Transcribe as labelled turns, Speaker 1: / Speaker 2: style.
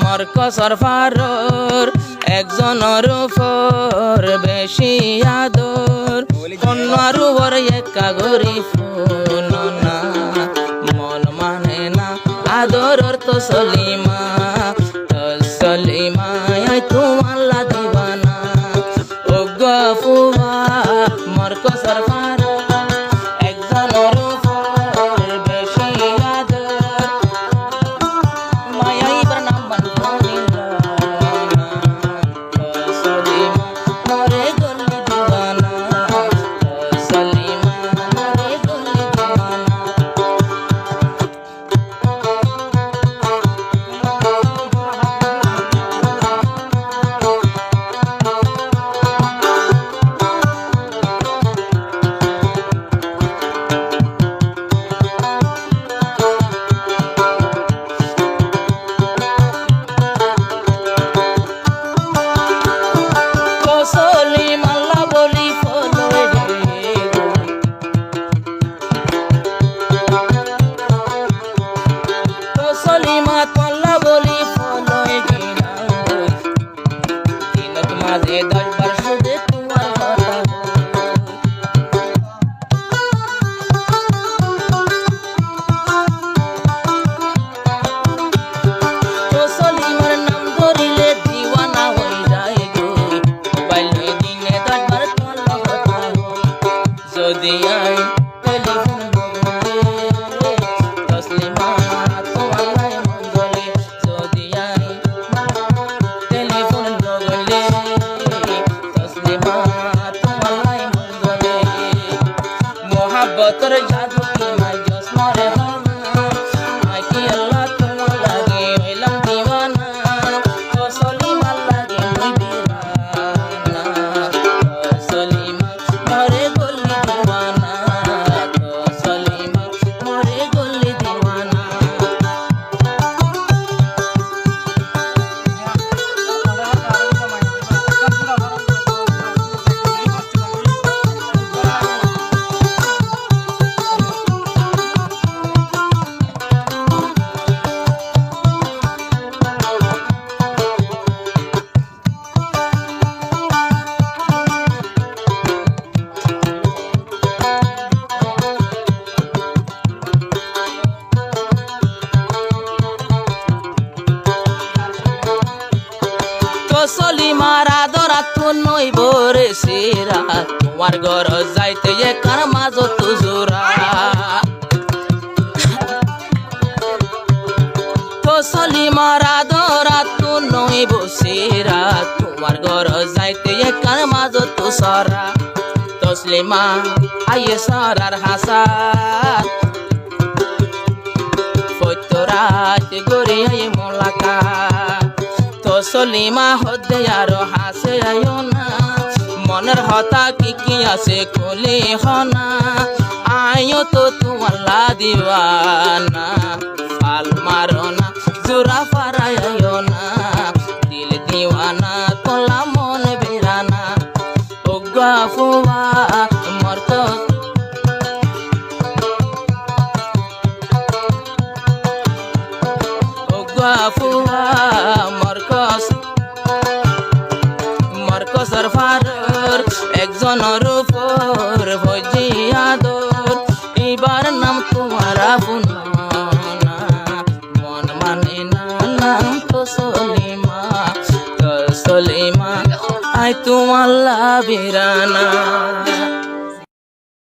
Speaker 1: মরকসর ফারর একজনের উপর বেশি আদর অন্যর উপর একা গরি ফোন না মন মানে না আদরর তো সলিমা তোমার দিবানা ও গফুয়া মরকসর ফারর একজনের উপর বেশি আদর মায়া ইবার নাম মাঝে 10 বার শুধু তোমার কথা তো সলিমার নাম ধরিলে দিওয়ানা হয়ে যায় গো মোবাইল দিনে 10 বার তোমার কথা যদি আই টেলিফোন তসলিমা তোমার মন বলে যদি আই টেলিফোন বলে মোহাব্বতের জাদু কি মাই জসমরে মাই কি আল্লাহ তোমার লাগে হইলাম দিওয়ানা ও সলিমা লাগে মুই বিরানা ও সলিমা মরে গলি দিওয়ানা ও সলিমা মরে গলি দিওয়ানা সলিমার আদরাত নইব রে সেরা তোমার ঘর যাইতে একার মাঝত জোরা তো সলিমার আদরাত নইব সেরা তোমার ঘর যাইতে একার মাঝত সরা তসলিমা আইয়ে সরার হাসাত ফতরাত গরে আইয়ে মোলাকাত সলিমা হদে আর হাসে আয়ো না মনের হতা কি আছে খুলে হনা আয়ো তো তোমাল্লা দিওয়ানা ফাল মারো না জোরা ফারাই আয়ো না দিল দিওয়ানা তোলা মন বেরানা ও গাফুয়া মরত ও গাফুয়া মরকসর ফারর একজনের উপর ভজি আদর এবার নাম তোমার আপন মন মানে না নাম তো সলিমা আই তোমাল্লা বিরানা।